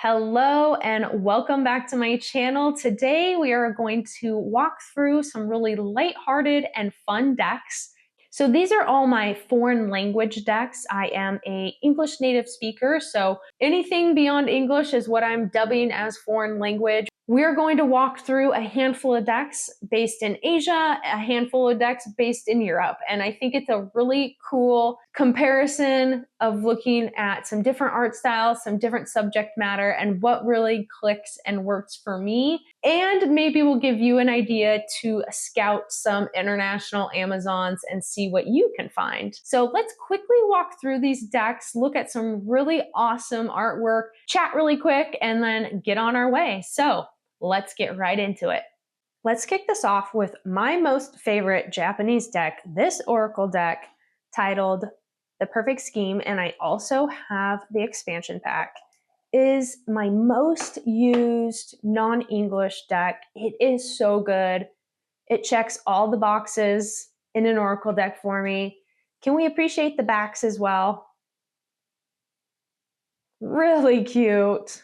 Hello and welcome back to my channel. Today we are going to walk through some really lighthearted and fun decks. So these are all my foreign language decks. I am an English native speaker, so anything beyond English is what I'm dubbing as foreign language. We're going to walk through a handful of decks based in Asia, a handful of decks based in Europe. And I think it's a really cool comparison of looking at some different art styles, some different subject matter, and what really clicks and works for me. And maybe we'll give you an idea to scout some international Amazons and see what you can find. So let's quickly walk through these decks, look at some really awesome artwork, chat really quick, and then get on our way. So let's get right into it. Let's kick this off with my most favorite Japanese deck, this Oracle deck titled The Perfect Scheme, and I also have the expansion pack, is my most used non-English deck. It is so good. It checks all the boxes in an Oracle deck for me. Can we appreciate the backs as well? Really cute.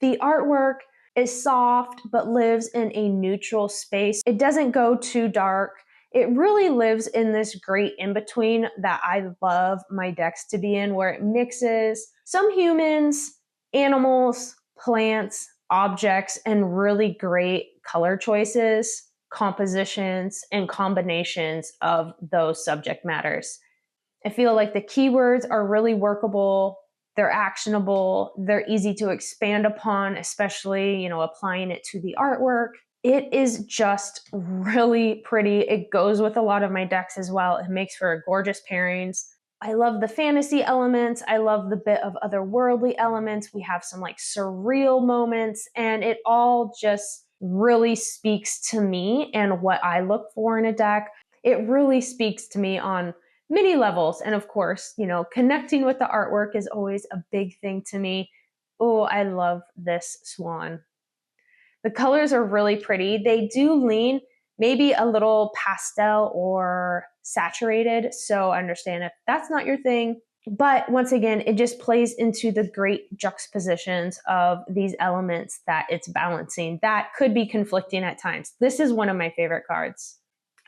The artwork is soft but lives in a neutral space. It doesn't go too dark. It really lives in this great in-between that I love my decks to be in, where it mixes some humans, animals, plants, objects, and really great color choices, compositions, and combinations of those subject matters. I feel like the keywords are really workable. They're actionable, they're easy to expand upon, especially, applying it to the artwork. It is just really pretty. It goes with a lot of my decks as well. It makes for gorgeous pairings. I love the fantasy elements. I love the bit of otherworldly elements. We have some surreal moments, and it all just really speaks to me and what I look for in a deck. It really speaks to me on many levels. And of course, connecting with the artwork is always a big thing to me. Oh, I love this swan. The colors are really pretty. They do lean maybe a little pastel or saturated. So I understand if that's not your thing. But once again, it just plays into the great juxtapositions of these elements that it's balancing that could be conflicting at times. This is one of my favorite cards.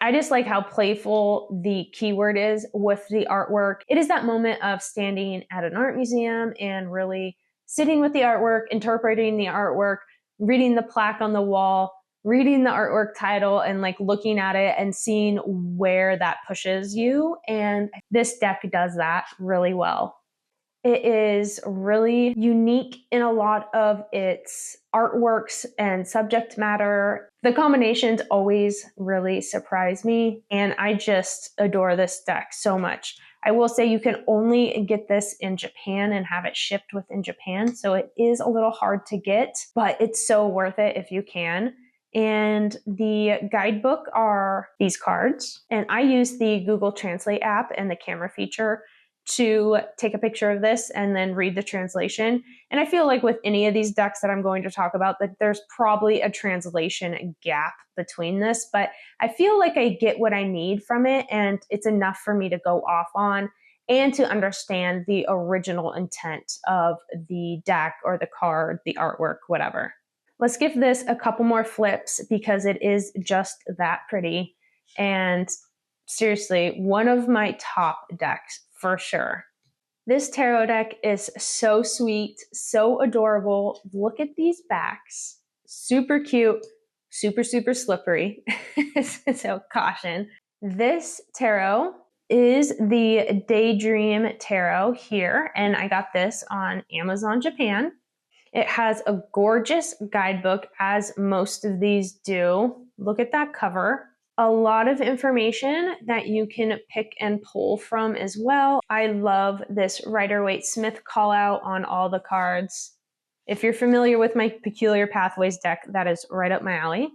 I just like how playful the keyword is with the artwork. It is that moment of standing at an art museum and really sitting with the artwork, interpreting the artwork, reading the plaque on the wall, reading the artwork title, and looking at it and seeing where that pushes you. And this deck does that really well. It is really unique in a lot of its artworks and subject matter. The combinations always really surprise me, and I just adore this deck so much. I will say you can only get this in Japan and have it shipped within Japan, so it is a little hard to get, but it's so worth it if you can. And the guidebook are these cards, and I use the Google Translate app and the camera feature to take a picture of this and then read the translation. And I feel like with any of these decks that I'm going to talk about, that there's probably a translation gap between this, but I feel like I get what I need from it, and it's enough for me to go off on and to understand the original intent of the deck or the card, the artwork, whatever. Let's give this a couple more flips because it is just that pretty. And seriously, one of my top decks for sure. This tarot deck is so sweet, so adorable. Look at these backs. Super cute, super, super slippery. So caution. This tarot is the Daydream Tarot here, and I got this on Amazon Japan. It has a gorgeous guidebook, as most of these do. Look at that cover. A lot of information that you can pick and pull from as well. I love this Rider-Waite-Smith call out on all the cards. If you're familiar with my Peculiar Pathways deck, that is right up my alley.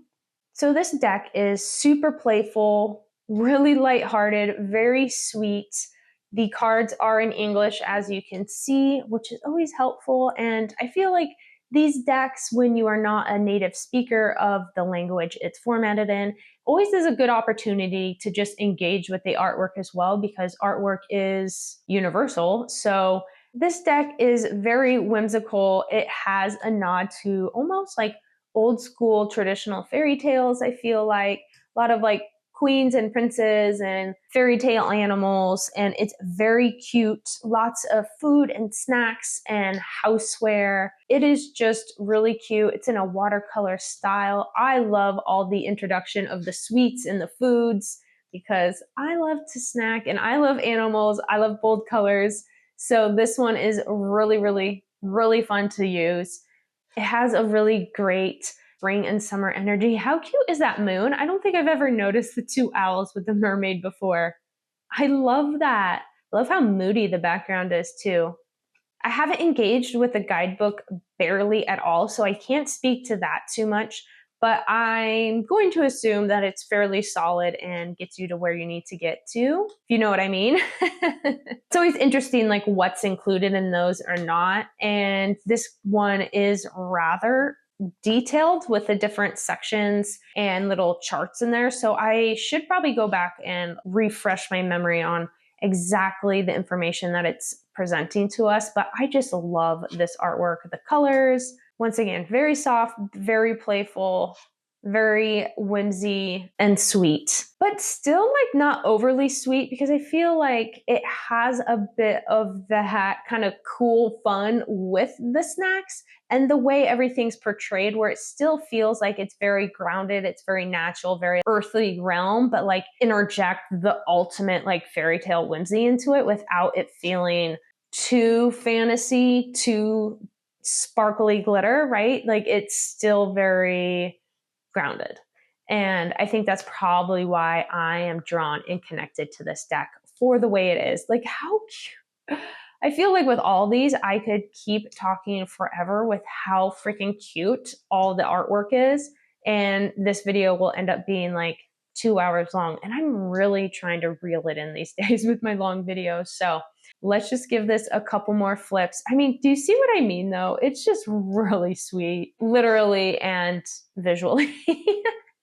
So this deck is super playful, really lighthearted, very sweet. The cards are in English, as you can see, which is always helpful. And I feel like these decks, when you are not a native speaker of the language it's formatted in, always is a good opportunity to just engage with the artwork as well, because artwork is universal. So This deck is very whimsical. It has a nod to almost like old school traditional fairy tales, I feel like. A lot of like queens and princes and fairy tale animals, and it's very cute. Lots of food and snacks and houseware. It is just really cute. It's in a watercolor style. I love all the introduction of the sweets and the foods because I love to snack and I love animals. I love bold colors. So this one is really, really, really fun to use. It has a really great spring and summer energy. How cute is that moon? I don't think I've ever noticed the two owls with the mermaid before. I love that. I love how moody the background is too. I haven't engaged with the guidebook barely at all, so I can't speak to that too much, but I'm going to assume that it's fairly solid and gets you to where you need to get to, if you know what I mean. It's always interesting like what's included in those or not, and this one is rather detailed with the different sections and little charts in there, so I should probably go back and refresh my memory on exactly the information that it's presenting to us, but I just love this artwork. The colors, once again, very soft, very playful, very whimsy and sweet, but still like not overly sweet because I feel like it has a bit of that kind of cool fun with the snacks and the way everything's portrayed, where it still feels like it's very grounded, it's very natural, very earthly realm, but like interject the ultimate like fairy tale whimsy into it without it feeling too fantasy, too sparkly glitter, right? Like it's still very grounded. And I think that's probably why I am drawn and connected to this deck for the way it is. Like, how cute. I feel like with all these, I could keep talking forever with how freaking cute all the artwork is. And this video will end up being like 2 hours long. And I'm really trying to reel it in these days with my long videos. So let's just give this a couple more flips. I mean, do you see what I mean though? It's just really sweet, literally and visually.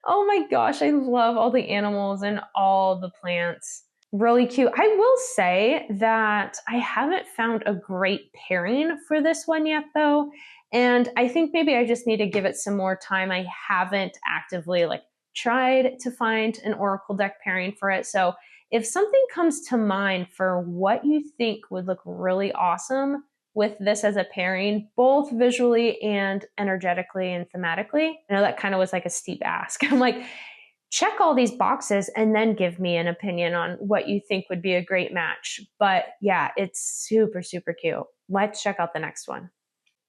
Oh my gosh, I love all the animals and all the plants. Really cute. I will say that I haven't found a great pairing for this one yet though. And I think maybe I just need to give it some more time. I haven't actively like tried to find an Oracle deck pairing for it. So if something comes to mind for what you think would look really awesome with this as a pairing, both visually and energetically and thematically, I know that kind of was like a steep ask. I'm like, check all these boxes and then give me an opinion on what you think would be a great match. But yeah, it's super, super cute. Let's check out the next one.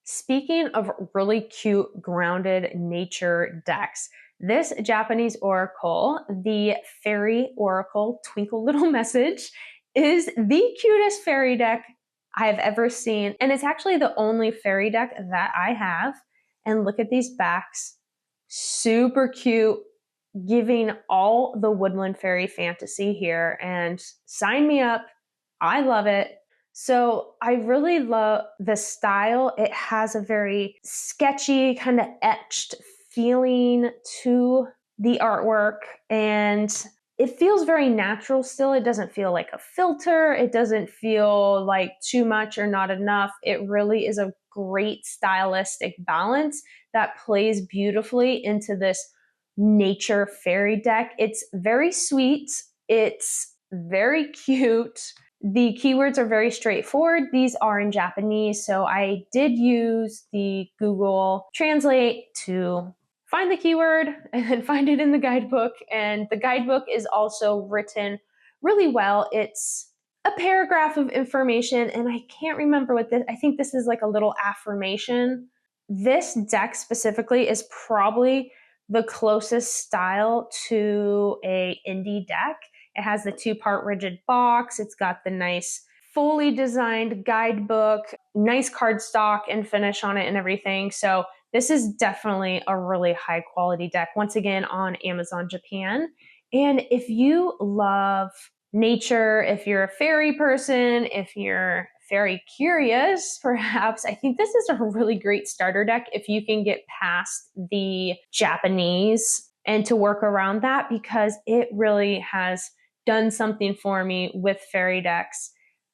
Speaking of really cute, grounded nature decks, this Japanese oracle, the Fairy Oracle Twinkle Little Message, is the cutest fairy deck I have ever seen. And it's actually the only fairy deck that I have. And look at these backs. Super cute, giving all the woodland fairy fantasy here. And sign me up. I love it. So I really love the style. It has a very sketchy, kind of etched feeling to the artwork, and it feels very natural still. It doesn't feel like a filter. It doesn't feel like too much or not enough. It really is a great stylistic balance that plays beautifully into this nature fairy deck. It's very sweet. It's very cute. The keywords are very straightforward. These are in Japanese, so I did use the Google Translate to find the keyword and then find it in the guidebook. And the guidebook is also written really well. It's a paragraph of information, and I can't remember what this, I think this is like a little affirmation. This deck specifically is probably the closest style to a indie deck. It has the 2-part rigid box. It's got the nice fully designed guidebook, nice cardstock and finish on it and everything. So this is definitely a really high quality deck, once again on Amazon Japan. And if you love nature, if you're a fairy person, if you're fairy curious, perhaps, I think this is a really great starter deck if you can get past the Japanese and to work around that, because it really has done something for me with fairy decks.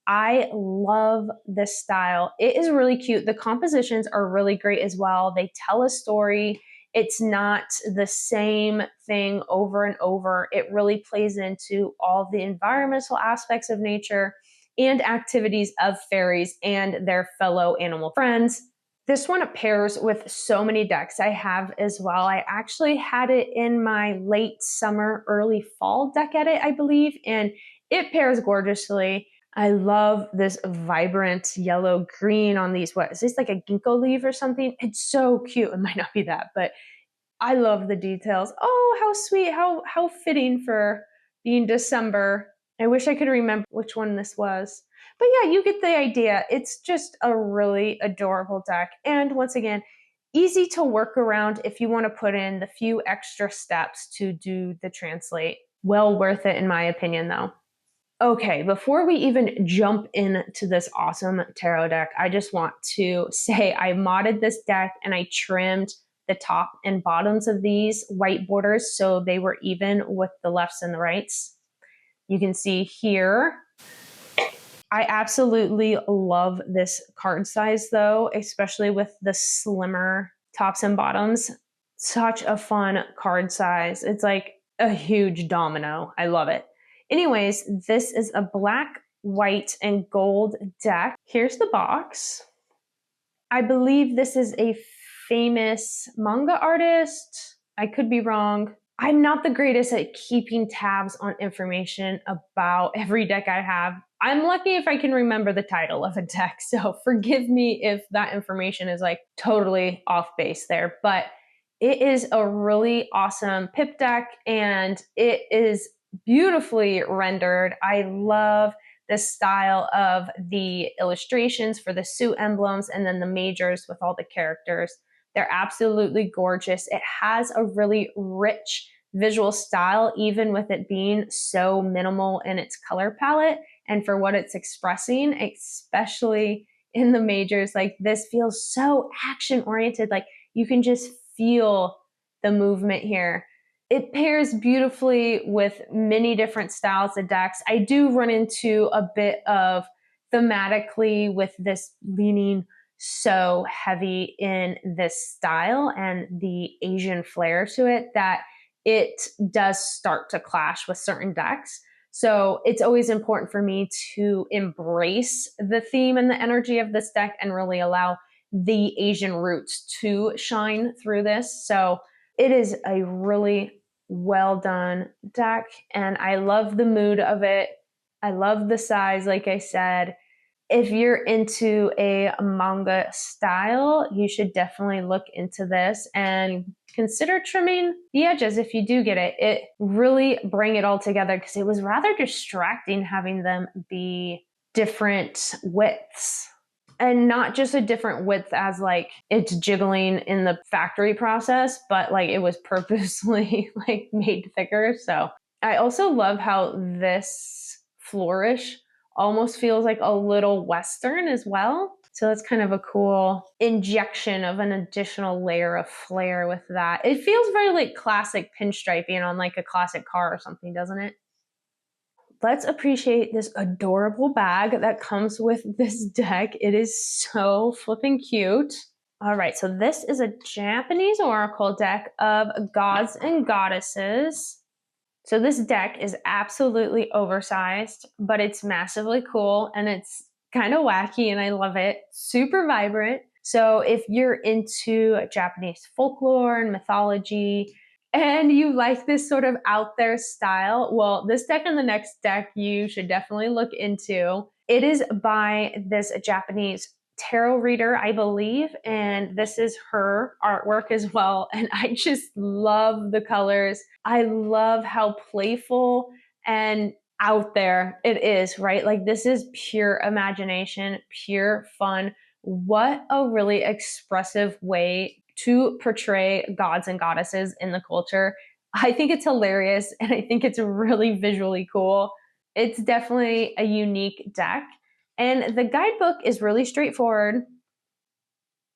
I love this style. It is really cute. The compositions are really great as well. They tell a story. It's not the same thing over and over. It really plays into all the environmental aspects of nature and activities of fairies and their fellow animal friends. This one pairs with so many decks I have as well. I actually had it in my late summer, early fall deck edit, I believe, and it pairs gorgeously. I love this vibrant yellow green on these. What is this, like a ginkgo leaf or something? It's so cute. It might not be that, but I love the details. Oh, how sweet, how fitting for being December. I wish I could remember which one this was. But yeah, you get the idea. It's just a really adorable deck. And once again, easy to work around if you want to put in the few extra steps to do the translate. Well worth it in my opinion though. Okay, before we even jump into this awesome tarot deck, I just want to say I modded this deck and I trimmed the top and bottoms of these white borders so they were even with the lefts and the rights. You can see here. I absolutely love this card size though, especially with the slimmer tops and bottoms. Such a fun card size. It's like a huge domino. I love it. Anyways, this is a black, white, and gold deck. Here's the box. I believe this is a famous manga artist. I could be wrong. I'm not the greatest at keeping tabs on information about every deck I have. I'm lucky if I can remember the title of a deck, so forgive me if that information is like totally off base there, but it is a really awesome pip deck and it is beautifully rendered. I love the style of the illustrations for the suit emblems and then the majors with all the characters. They're absolutely gorgeous. It has a really rich visual style, even with it being so minimal in its color palette and for what it's expressing, especially in the majors. Like this feels so action oriented. Like you can just feel the movement here. It pairs beautifully with many different styles of decks. I do run into a bit of thematically with this leaning so heavy in this style and the Asian flair to it that it does start to clash with certain decks. So it's always important for me to embrace the theme and the energy of this deck and really allow the Asian roots to shine through this. So it is a really well done deck and I love the mood of it. I love the size, like I said. If you're into a manga style, you should definitely look into this and consider trimming the edges if you do get it. It really bring it all together because it was rather distracting having them be different widths. And not just a different width as like it's jiggling in the factory process, but like it was purposely like made thicker. So I also love how this flourish almost feels like a little Western as well. So that's kind of a cool injection of an additional layer of flair with that. It feels very like classic pinstriping on like a classic car or something, doesn't it? Let's appreciate this adorable bag that comes with this deck. It is so flipping cute. All right, so this is a Japanese oracle deck of gods and goddesses. So this deck is absolutely oversized, but it's massively cool and it's kind of wacky and I love it. Super vibrant. So if you're into Japanese folklore and mythology, and you like this sort of out there style, well, this deck and the next deck you should definitely look into. It is by this Japanese tarot reader, I believe, and this is her artwork as well. And I just love the colors. I love how playful and out there it is, right? Like this is pure imagination, pure fun. What a really expressive way to portray gods and goddesses in the culture. I think it's hilarious and I think it's really visually cool. It's definitely a unique deck. And the guidebook is really straightforward.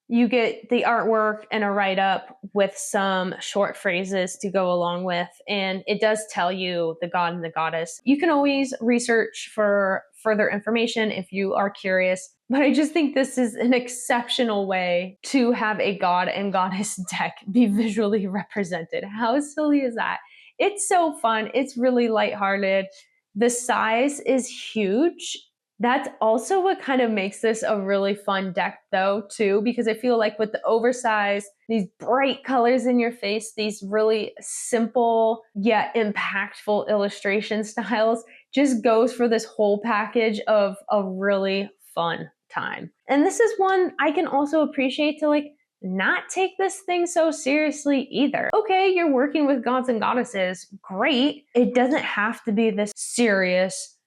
You get the artwork and a write-up with some short phrases to go along with. And it does tell you the god and the goddess. You can always research for further information if you are curious. But I just think this is an exceptional way to have a god and goddess deck be visually represented. How silly is that? It's so fun. It's really lighthearted. The size is huge. That's also what kind of makes this a really fun deck though, too, because I feel like with the oversized, these bright colors in your face, these really simple yet impactful illustration styles just goes for this whole package of a really fun time. And this is one I can also appreciate to like not take this thing so seriously either. Okay, you're working with gods and goddesses, great. It doesn't have to be this serious,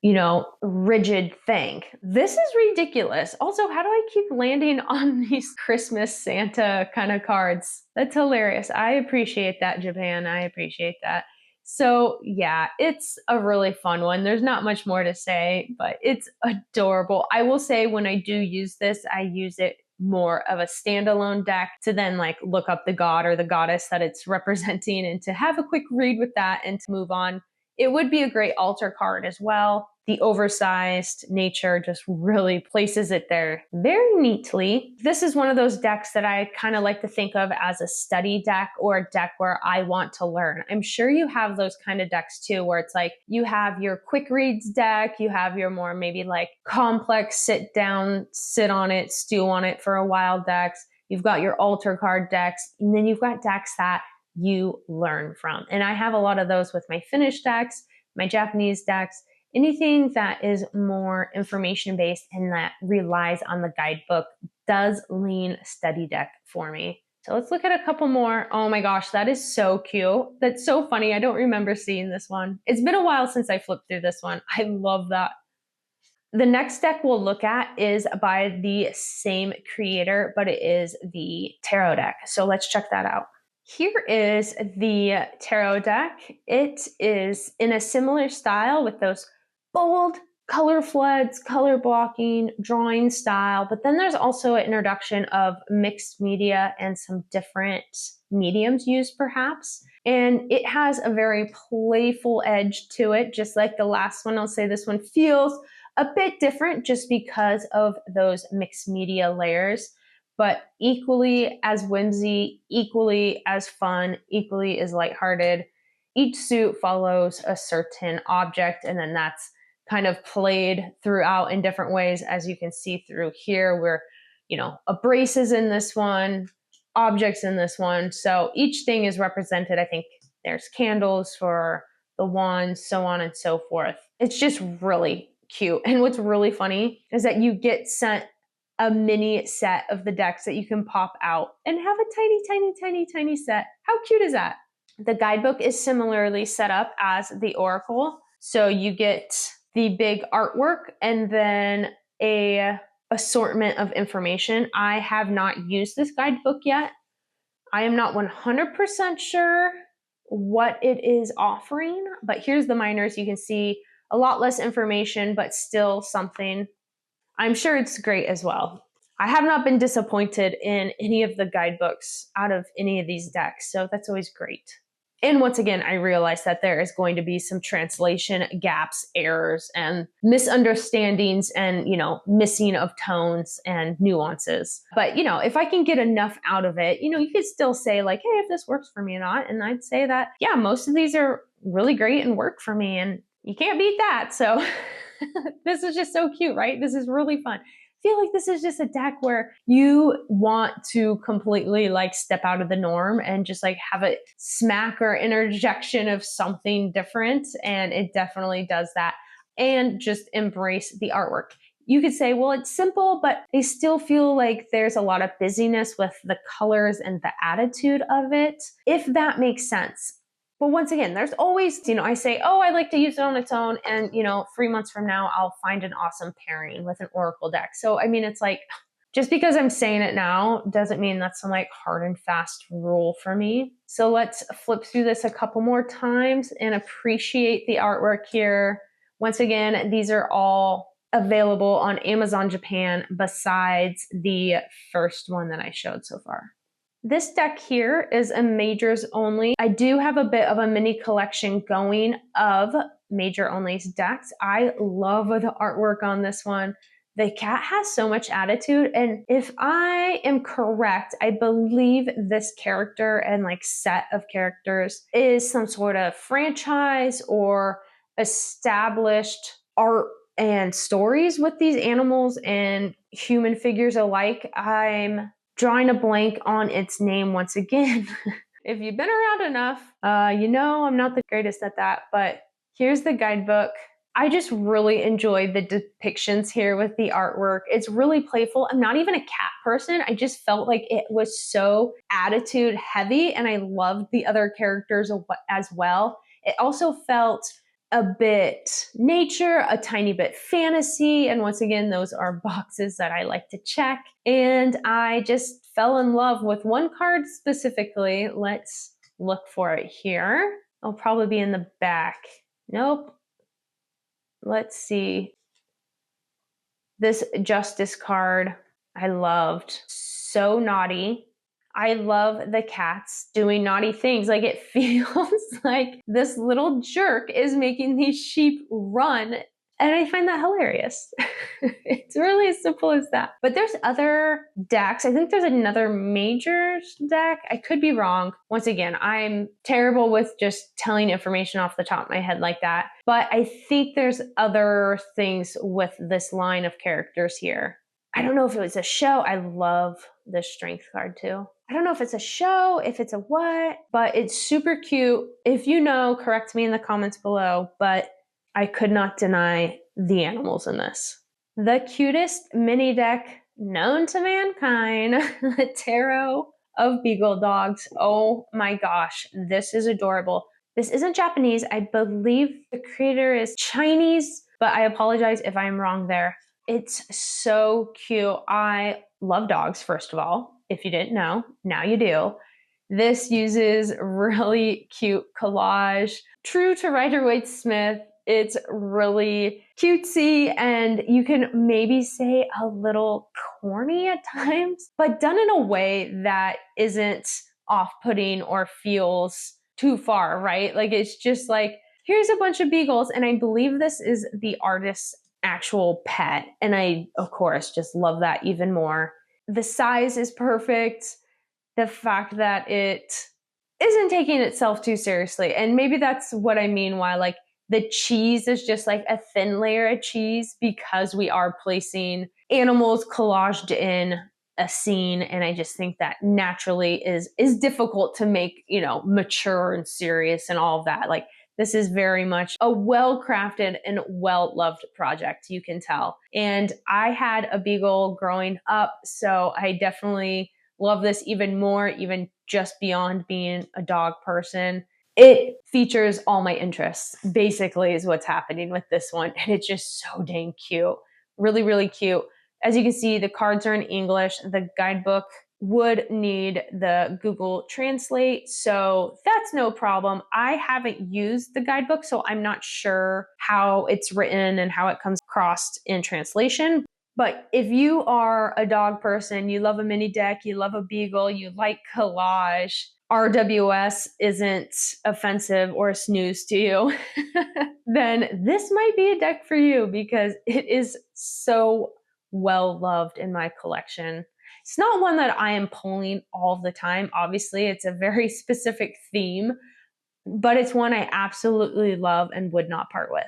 rigid thing. This is ridiculous. Also, how do I keep landing on these Christmas Santa kind of cards? That's hilarious. I appreciate that, Japan. I appreciate that. So yeah, it's a really fun one. There's not much more to say, but it's adorable. I will say when I do use this, I use it more of a standalone deck to then like look up the god or the goddess that it's representing and to have a quick read with that and to move on. It would be a great altar card as well. The oversized nature just really places it there very neatly. This is one of those decks that I kind of like to think of as a study deck or a deck where I want to learn. I'm sure you have those kind of decks too, where it's like you have your quick reads deck, you have your more maybe like complex sit down, sit on it, stew on it for a while decks. You've got your altar card decks, and then you've got decks that you learn from. And I have a lot of those with my Finnish decks, my Japanese decks, anything that is more information based and that relies on the guidebook does lean study deck for me. So let's look at a couple more. Oh my gosh, that is so cute. That's so funny. I don't remember seeing this one. It's been a while since I flipped through this one. I love that. The next deck we'll look at is by the same creator, but it is the tarot deck. So let's check that out. Here is the tarot deck. It is in a similar style with those bold color floods, color blocking, drawing style, but then there's also an introduction of mixed media and some different mediums used perhaps. And it has a very playful edge to it, just like the last one. I'll say this one feels a bit different just because of those mixed media layers, but equally as whimsy, equally as fun, equally as lighthearted. Each suit follows a certain object, and then that's kind of played throughout in different ways, as you can see through here, where, a brace is in this one, objects in this one. So each thing is represented. I think there's candles for the wands, so on and so forth. It's just really cute. And what's really funny is that you get sent a mini set of the decks that you can pop out and have a tiny, tiny, tiny, tiny set. How cute is that? The guidebook is similarly set up as the Oracle. So you get the big artwork and then a assortment of information. I have not used this guidebook yet. I am not 100% sure what it is offering, but here's the minors. You can see a lot less information, but still something. I'm sure it's great as well. I have not been disappointed in any of the guidebooks out of any of these decks, so that's always great. And once again, I realize that there is going to be some translation gaps, errors, and misunderstandings and, missing of tones and nuances. But, if I can get enough out of it, you could still say like, hey, if this works for me or not. And I'd say that, yeah, most of these are really great and work for me. And you can't beat that. So this is just so cute, right? This is really fun. I feel like this is just a deck where you want to completely like step out of the norm and just like have a smack or interjection of something different. And it definitely does that. And just embrace the artwork. You could say, well, it's simple, but I still feel like there's a lot of busyness with the colors and the attitude of it, if that makes sense. But once again, there's always, I say, oh, I like to use it on its own. And, 3 months from now, I'll find an awesome pairing with an Oracle deck. So, it's like, just because I'm saying it now doesn't mean that's some like hard and fast rule for me. So let's flip through this a couple more times and appreciate the artwork here. Once again, these are all available on Amazon Japan besides the first one that I showed so far. This deck here is a majors only. I do have a bit of a mini collection going of major only decks. I love the artwork on this one. The cat has so much attitude, and if I am correct, I believe this character and like set of characters is some sort of franchise or established art and stories with these animals and human figures alike. I'm drawing a blank on its name once again. If you've been around enough, you know I'm not the greatest at that, but here's the guidebook. I just really enjoyed the depictions here with the artwork. It's really playful. I'm not even a cat person. I just felt like it was so attitude heavy, and I loved the other characters as well. It also felt a bit nature, a tiny bit fantasy, and once again, those are boxes that I like to check. And I just fell in love with one card specifically. Let's look for it here. It'll probably be in the back. Nope. Let's see. This Justice card I loved. So naughty. I love the cats doing naughty things. Like, it feels like this little jerk is making these sheep run. And I find that hilarious. It's really as simple as that. But there's other decks. I think there's another major deck. I could be wrong. Once again, I'm terrible with just telling information off the top of my head like that. But I think there's other things with this line of characters here. I don't know if it was a show. I love this strength card too. I don't know if it's a show, if it's a what, but it's super cute. If you know, correct me in the comments below, but I could not deny the animals in this. The cutest mini deck known to mankind, the Tarot of Beagle Dogs. Oh my gosh, this is adorable. This isn't Japanese. I believe the creator is Chinese, but I apologize if I'm wrong there. It's so cute. I love dogs, first of all. If you didn't know, now you do. This uses really cute collage. True to Rider-Waite-Smith, it's really cutesy, and you can maybe say a little corny at times, but done in a way that isn't off-putting or feels too far, right? Like, it's just like, here's a bunch of beagles, and I believe this is the artist's actual pet, and I, of course, just love that even more. The size is perfect. The fact that it isn't taking itself too seriously, and maybe that's what I mean why, like, the cheese is just like a thin layer of cheese, because we are placing animals collaged in a scene, and I just think that naturally is difficult to make, you know, mature and serious and all of that. Like, this is very much a well-crafted and well-loved project, you can tell. And I had a beagle growing up, so I definitely love this even more, even just beyond being a dog person. It features all my interests, basically, is what's happening with this one. And it's just so dang cute. Really, really cute. As you can see, the cards are in English. The guidebook would need the Google Translate, so that's no problem. I haven't used the guidebook, so I'm not sure how it's written and how it comes across in translation. But if you are a dog person, you love a mini deck, you love a beagle, you like collage, RWS isn't offensive or a snooze to you, then this might be a deck for you, because it is so well loved in my collection. It's not one that I am pulling all the time. Obviously, it's a very specific theme, but it's one I absolutely love and would not part with.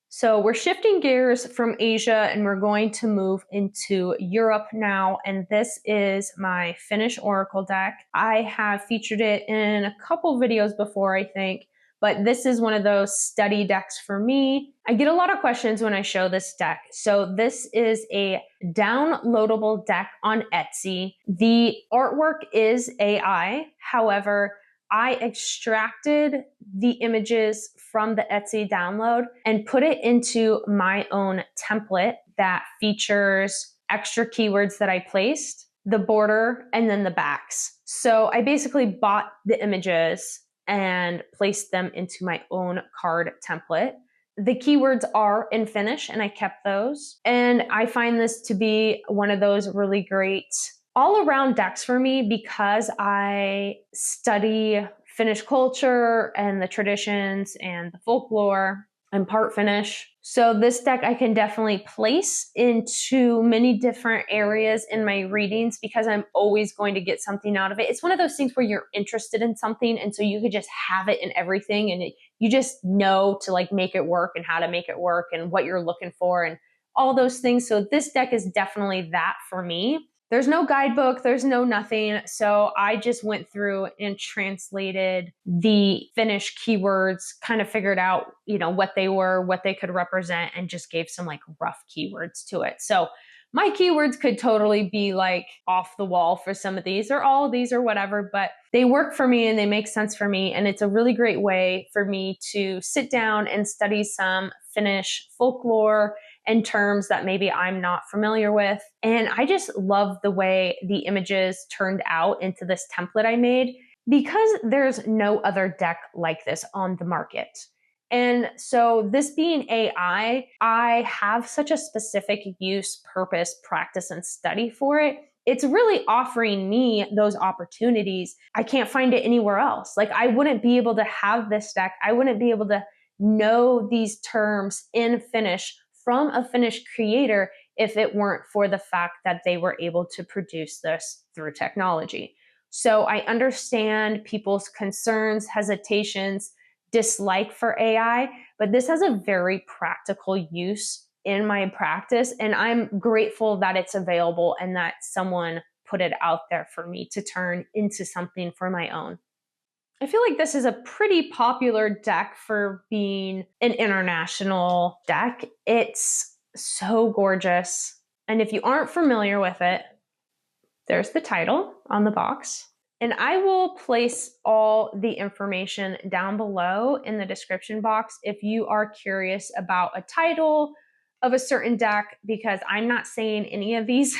So we're shifting gears from Asia, and we're going to move into Europe now. And this is my Finnish Oracle deck. I have featured it in a couple videos before, I think, but this is one of those study decks for me. I get a lot of questions when I show this deck. So this is a downloadable deck on Etsy. The artwork is AI. However, I extracted the images from the Etsy download and put it into my own template that features extra keywords that I placed, the border, and then the backs. So I basically bought the images and placed them into my own card template. The keywords are in Finnish, and I kept those. And I find this to be one of those really great all-around decks for me, because I study Finnish culture and the traditions and the folklore. and part finish. So this deck I can definitely place into many different areas in my readings because I'm always going to get something out of it. It's one of those things where you're interested in something, and so you could just have it in everything, and you just know to like make it work and how to make it work and what you're looking for and all those things. So this deck is definitely that for me. There's no guidebook, there's no nothing. So I just went through and translated the Finnish keywords, kind of figured out, what they were, what they could represent, and just gave some like rough keywords to it. So my keywords could totally be like off the wall for some of these or all of these or whatever, but they work for me and they make sense for me. And it's a really great way for me to sit down and study some Finnish folklore and terms that maybe I'm not familiar with. And I just love the way the images turned out into this template I made because there's no other deck like this on the market. And so this being AI, I have such a specific use, purpose, practice, and study for it. It's really offering me those opportunities. I can't find it anywhere else. Like I wouldn't be able to have this deck. I wouldn't be able to know these terms in Finnish from a Finnish creator if it weren't for the fact that they were able to produce this through technology. So I understand people's concerns, hesitations, dislike for AI, but this has a very practical use in my practice. And I'm grateful that it's available and that someone put it out there for me to turn into something for my own. I feel like this is a pretty popular deck for being an international deck. It's so gorgeous. And if you aren't familiar with it, there's the title on the box. And I will place all the information down below in the description box if you are curious about a title of a certain deck, because I'm not saying any of these.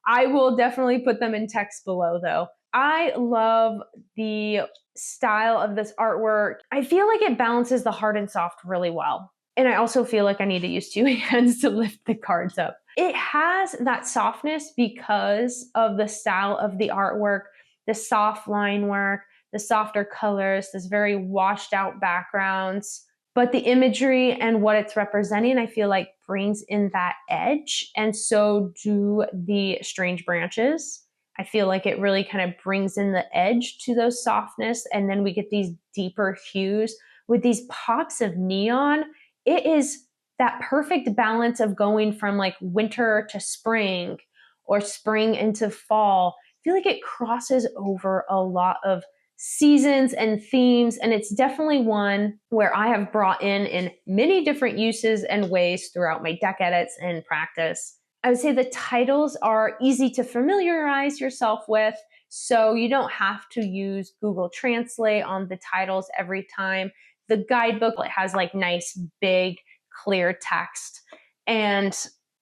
I will definitely put them in text below though. I love the style of this artwork. I feel like it balances the hard and soft really well. And I also feel like I need to use two hands to lift the cards up. It has that softness because of the style of the artwork, the soft line work, the softer colors, this very washed out backgrounds. But the imagery and what it's representing, I feel like brings in that edge. And so do the strange branches. I feel like it really kind of brings in the edge to those softness. And then we get these deeper hues with these pops of neon. It is that perfect balance of going from like winter to spring or spring into fall. I feel like it crosses over a lot of seasons and themes, and it's definitely one where I have brought in many different uses and ways throughout my deck edits and practice. I would say the titles are easy to familiarize yourself with, so you don't have to use Google Translate on the titles every time. The guidebook, it has like nice, big, clear text, and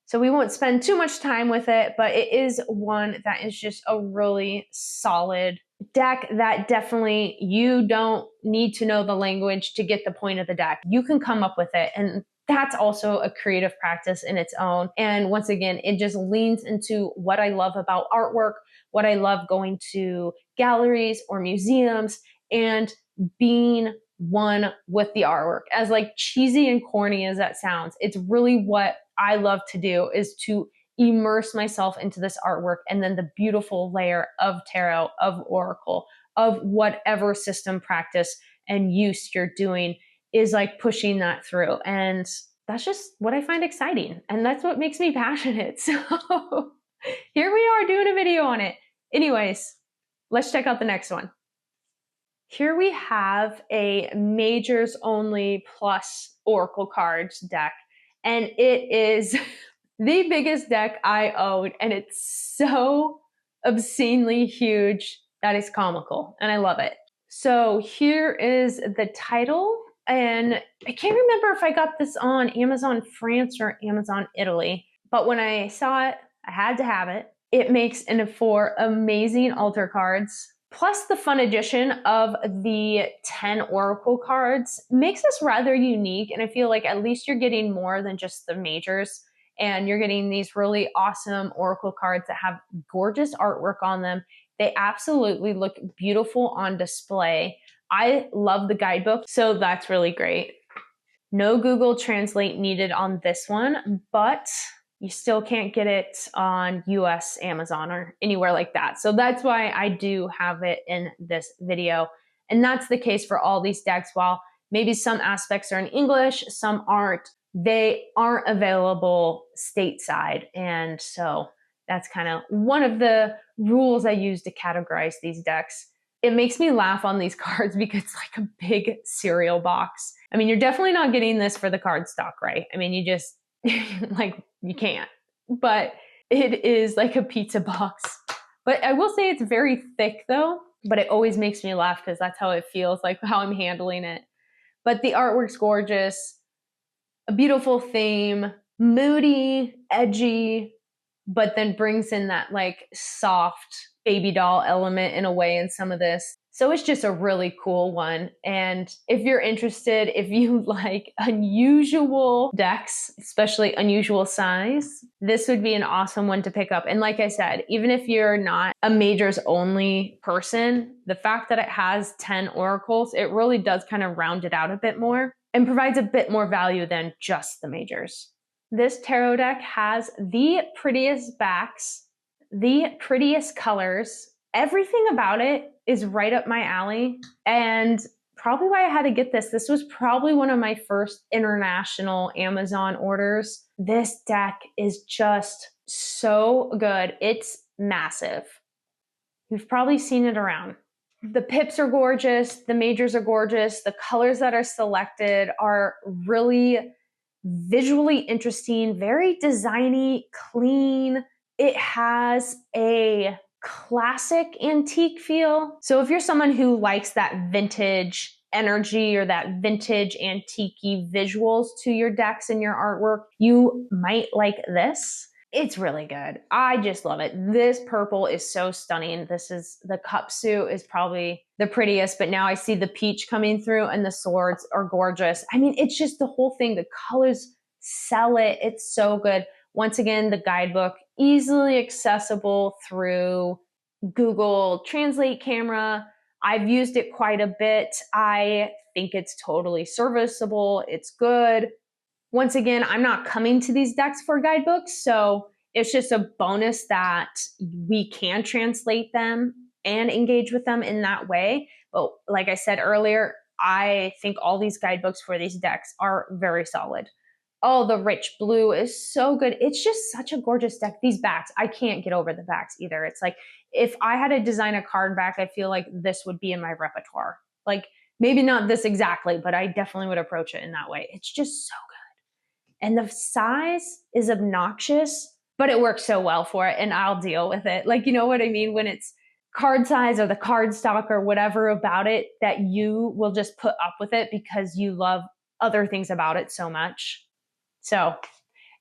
so we won't spend too much time with it, but it is one that is just a really solid deck that definitely you don't need to know the language to get the point of the deck. You can come up with it, and that's also a creative practice in its own. And once again, it just leans into what I love about artwork, what I love going to galleries or museums and being one with the artwork. As like cheesy and corny as that sounds, it's really what I love to do, is to immerse myself into this artwork, and then the beautiful layer of tarot, of oracle, of whatever system practice and use you're doing is like pushing that through. And that's just what I find exciting. And that's what makes me passionate. So here we are doing a video on it. Anyways, let's check out the next one. Here we have a majors only plus oracle cards deck. And it is the biggest deck I own. And it's so obscenely huge that it's comical. And I love it. So here is the title. And I can't remember if I got this on Amazon France or Amazon Italy. But when I saw it, I had to have it. It makes for amazing altar cards. Plus the fun addition of the 10 oracle cards makes this rather unique. And I feel like at least you're getting more than just the majors. And you're getting these really awesome oracle cards that have gorgeous artwork on them. They absolutely look beautiful on display. I love the guidebook, so that's really great. No Google Translate needed on this one, but you still can't get it on US Amazon or anywhere like that. So that's why I do have it in this video. And that's the case for all these decks. While maybe some aspects are in English, some aren't, they aren't available stateside. And so that's kind of one of the rules I use to categorize these decks. It makes me laugh on these cards because it's like a big cereal box. I mean, you're definitely not getting this for the card stock, right? I mean, you just, like, you can't. But it is like a pizza box. But I will say it's very thick though, but it always makes me laugh because that's how it feels, like how I'm handling it. But the artwork's gorgeous, a beautiful theme, moody, edgy, but then brings in that like soft baby doll element in a way in some of this. So it's just a really cool one. And if you're interested, if you like unusual decks, especially unusual size, this would be an awesome one to pick up. And like I said, even if you're not a majors only person, the fact that it has 10 oracles, it really does kind of round it out a bit more and provides a bit more value than just the majors. This tarot deck has the prettiest backs, the prettiest colors. Everything about it is right up my alley. And probably why I had to get this. This was probably one of my first international Amazon orders. This deck is just so good. It's massive. You've probably seen it around. The pips are gorgeous. The majors are gorgeous. The colors that are selected are really visually interesting, very designy, clean. It has a classic antique feel. So if you're someone who likes that vintage energy or that vintage antique-y visuals to your decks and your artwork, you might like this. It's really good. I just love it. This purple is so stunning. This is, the cup suit is probably the prettiest, but now I see the peach coming through and the swords are gorgeous. I mean, it's just the whole thing. The colors sell it. It's so good. Once again, the guidebook, easily accessible through Google Translate camera. I've used it quite a bit. I think it's totally serviceable. It's good. Once again, I'm not coming to these decks for guidebooks, so it's just a bonus that we can translate them and engage with them in that way. But like I said earlier, I think all these guidebooks for these decks are very solid. Oh, the rich blue is so good. It's just such a gorgeous deck. These backs, I can't get over the backs either. It's like, if I had to design a card back, I feel like this would be in my repertoire. Like, maybe not this exactly, but I definitely would approach it in that way. It's just so good. And the size is obnoxious, but it works so well for it, and I'll deal with it. Like, you know what I mean? When it's card size or the card stock or whatever about it, that you will just put up with it because you love other things about it so much. So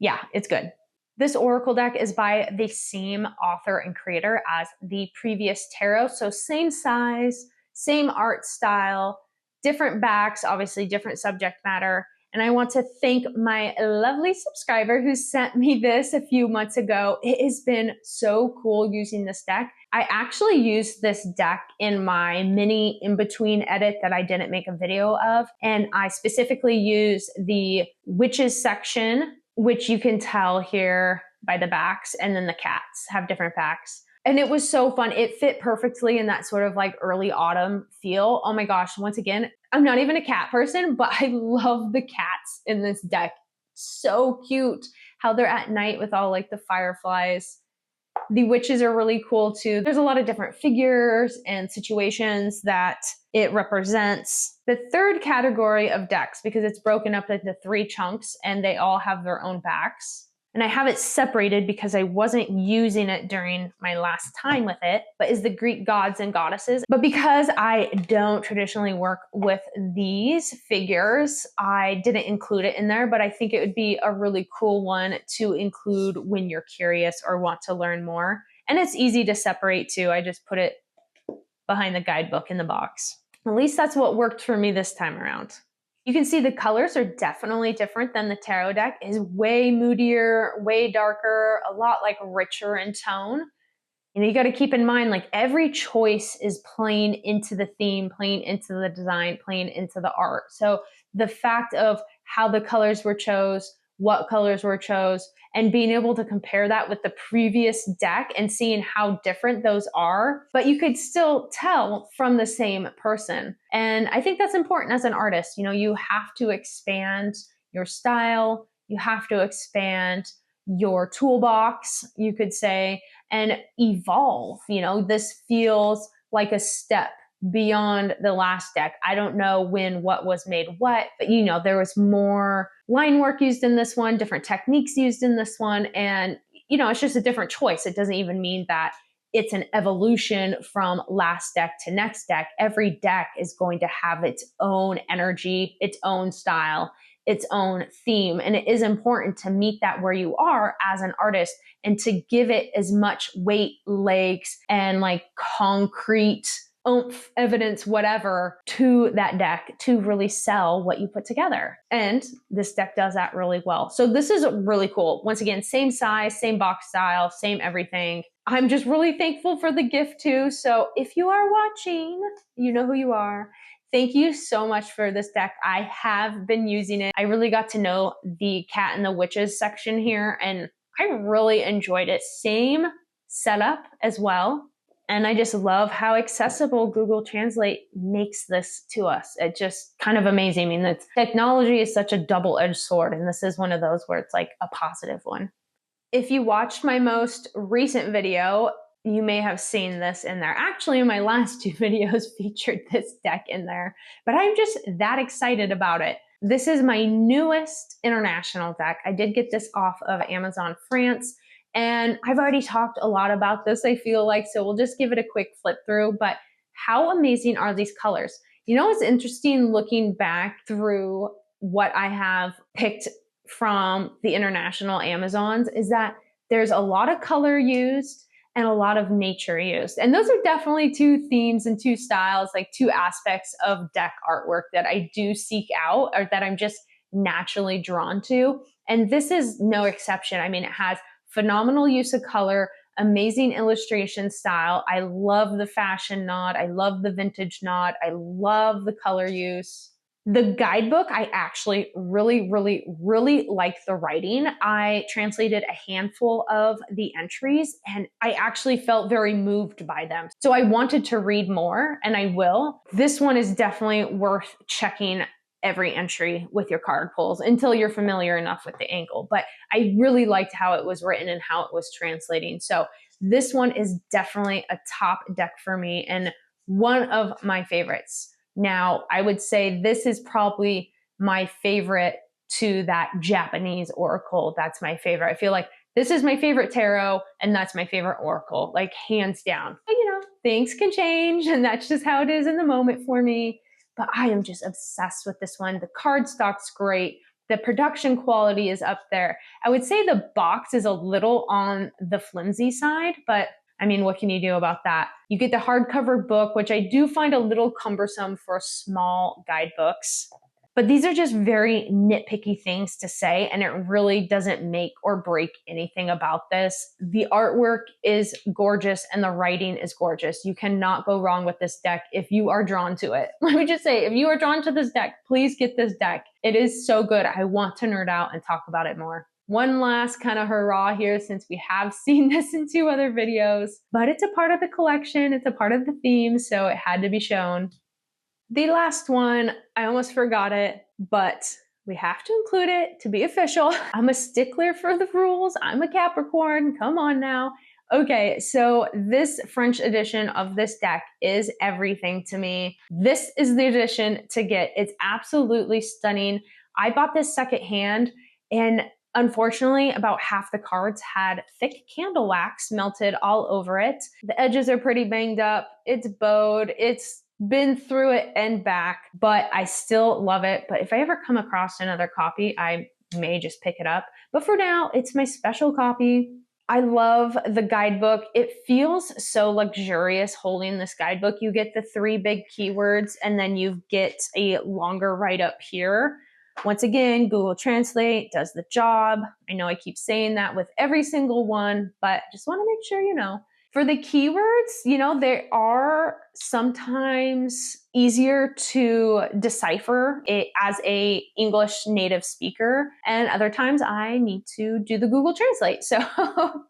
yeah, it's good. This Oracle deck is by the same author and creator as the previous tarot. So same size, same art style, different backs, obviously different subject matter. And I want to thank my lovely subscriber who sent me this a few months ago. It has been so cool using this deck. I actually used this deck in my mini in-between edit that I didn't make a video of. And I specifically used the witches section, which you can tell here by the backs, and then the cats have different backs. And it was so fun. It fit perfectly in that sort of like early autumn feel. Oh my gosh, once again, I'm not even a cat person, but I love the cats in this deck. So cute how they're at night with all like the fireflies. The witches are really cool too. There's a lot of different figures and situations that it represents. The third category of decks, because it's broken up into 3 chunks and they all have their own backs. And I have it separated because I wasn't using it during my last time with it, but is the Greek gods and goddesses. But because I don't traditionally work with these figures, I didn't include it in there, but I think it would be a really cool one to include when you're curious or want to learn more. And it's easy to separate too. I just put it behind the guidebook in the box. At least that's what worked for me this time around. You can see the colors are definitely different than the tarot deck. It is way moodier, way darker, a lot like richer in tone. You know, you got to keep in mind, like every choice is playing into the theme, playing into the design, playing into the art. So the fact of how the colors were chose, what colors were chose, and being able to compare that with the previous deck and seeing how different those are, but you could still tell from the same person. And I think that's important as an artist. You have to expand your style, you have to expand your toolbox, you could say, and evolve. This feels like a step beyond the last deck. I don't know when what was made what, but there was more line work used in this one, different techniques used in this one, and it's just a different choice. It doesn't even mean that it's an evolution from last deck to next deck. Every deck is going to have its own energy, its own style, its own theme, and it is important to meet that where you are as an artist and to give it as much weight, legs, and like concrete oomph, evidence, whatever, to that deck to really sell what you put together. And this deck does that really well. So this is really cool. Once again, same size, same box style, same everything. I'm just really thankful for the gift too. So if you are watching, you know who you are. Thank you so much for this deck. I have been using it. I really got to know the cat and the witches section here, and I really enjoyed it. Same setup as well. And I just love how accessible Google Translate makes this to us. It's just kind of amazing. I mean, the technology is such a double-edged sword, and this is one of those where it's like a positive one. If you watched my most recent video, you may have seen this in there. Actually, my last two videos featured this deck in there, but I'm just that excited about it. This is my newest international deck. I did get this off of Amazon France, and I've already talked a lot about this, I feel like, so we'll just give it a quick flip through. But how amazing are these colors? It's interesting looking back through what I have picked from the international Amazons is that there's a lot of color used and a lot of nature used. And those are definitely two themes and two styles, like two aspects of deck artwork that I do seek out or that I'm just naturally drawn to. And this is no exception. I mean, it has phenomenal use of color, amazing illustration style. I love the fashion nod. I love the vintage nod. I love the color use. The guidebook, I actually really, really, really like the writing. I translated a handful of the entries and I actually felt very moved by them. So I wanted to read more, and I will. This one is definitely worth checking every entry with your card pulls until you're familiar enough with the angle. But I really liked how it was written and how it was translating. So this one is definitely a top deck for me and one of my favorites. Now, I would say this is probably my favorite to that Japanese oracle. That's my favorite. I feel like this is my favorite tarot and that's my favorite oracle, like hands down. But things can change and that's just how it is in the moment for me. But I am just obsessed with this one. The cardstock's great. The production quality is up there. I would say the box is a little on the flimsy side, but I mean, what can you do about that? You get the hardcover book, which I do find a little cumbersome for small guidebooks. But these are just very nitpicky things to say, and it really doesn't make or break anything about this. The artwork is gorgeous and the writing is gorgeous. You cannot go wrong with this deck if you are drawn to it. Let me just say, if you are drawn to this deck, please get this deck. It is so good. I want to nerd out and talk about it more. One last kind of hurrah here, since we have seen this in 2 other videos, but it's a part of the collection. It's a part of the theme, so it had to be shown. The last one, I almost forgot it, but we have to include it to be official. I'm a stickler for the rules. I'm a Capricorn. Come on now. Okay, so this French edition of this deck is everything to me. This is the edition to get. It's absolutely stunning. I bought this secondhand, and unfortunately, about half the cards had thick candle wax melted all over it. The edges are pretty banged up. It's bowed. It's been through it and back, but I still love it. But if I ever come across another copy, I may just pick it up. But for now, it's my special copy. I love the guidebook. It feels so luxurious holding this guidebook. You get the 3 big keywords, and then you get a longer write-up here. Once again, Google Translate does the job. I know I keep saying that with every single one, but just want to make sure you know. For the keywords, there are sometimes easier to decipher it as a English native speaker, and other times I need to do the Google Translate. So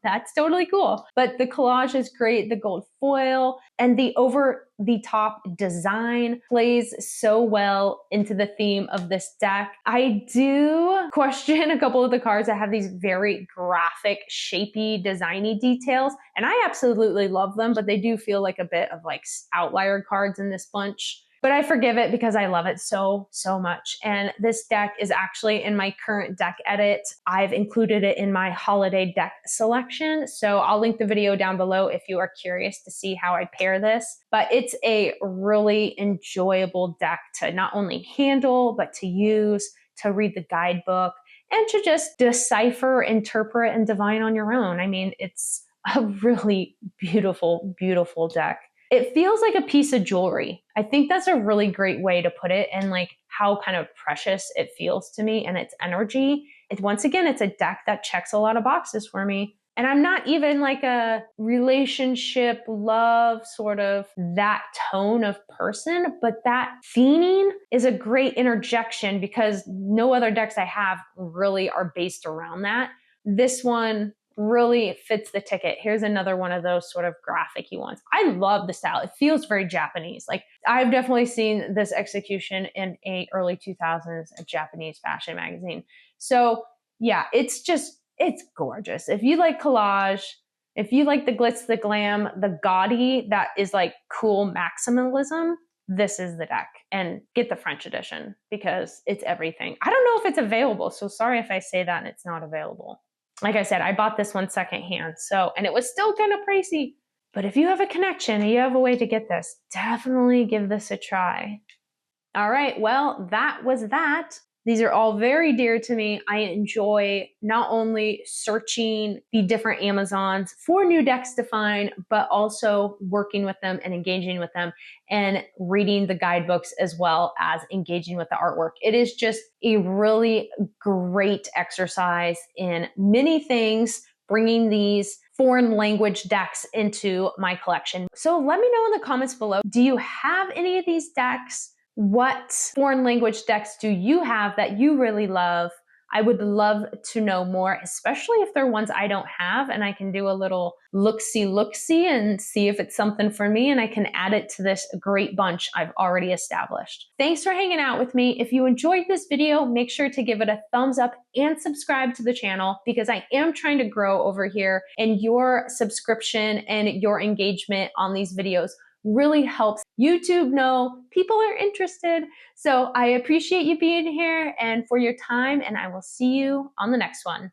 that's totally cool. But the collage is great. The gold foil and the over the top design plays so well into the theme of this deck. I do question a couple of the cards that have these very graphic, shapy, designy details, and I absolutely love them, but they do feel like a bit of like outlier cards in this bunch. But I forgive it because I love it so, so much. And this deck is actually in my current deck edit. I've included it in my holiday deck selection. So I'll link the video down below if you are curious to see how I pair this. But it's a really enjoyable deck to not only handle, but to use, to read the guidebook, and to just decipher, interpret, and divine on your own. I mean, it's a really beautiful, beautiful deck. It feels like a piece of jewelry. I think that's a really great way to put it, and like how kind of precious it feels to me and its energy. Once again, it's a deck that checks a lot of boxes for me. And I'm not even like a relationship, love, sort of that tone of person, but that theming is a great interjection because no other decks I have really are based around that. This one really fits the ticket. Here's another one of those sort of graphic-y ones. I love the style. It feels very Japanese. Like I've definitely seen this execution in a early 2000s Japanese fashion magazine. So yeah, it's gorgeous. If you like collage, if you like the glitz, the glam, the gaudy, that is like cool maximalism, this is the deck. And get the French edition because it's everything. I don't know if it's available, so sorry if I say that and it's not available. Like I said, I bought this one secondhand, and it was still kind of pricey. But if you have a connection and you have a way to get this, definitely give this a try. All right, well, that was that. These are all very dear to me. I enjoy not only searching the different Amazons for new decks to find, but also working with them and engaging with them and reading the guidebooks as well as engaging with the artwork. It is just a really great exercise in many things, bringing these foreign language decks into my collection. So let me know in the comments below, do you have any of these decks? What foreign language decks do you have that you really love? I would love to know more, especially if they're ones I don't have and I can do a little look-see and see if it's something for me and I can add it to this great bunch I've already established. Thanks for hanging out with me. If you enjoyed this video, make sure to give it a thumbs up and subscribe to the channel because I am trying to grow over here, and your subscription and your engagement on these videos really helps YouTube know people are interested. So I appreciate you being here and for your time, and I will see you on the next one.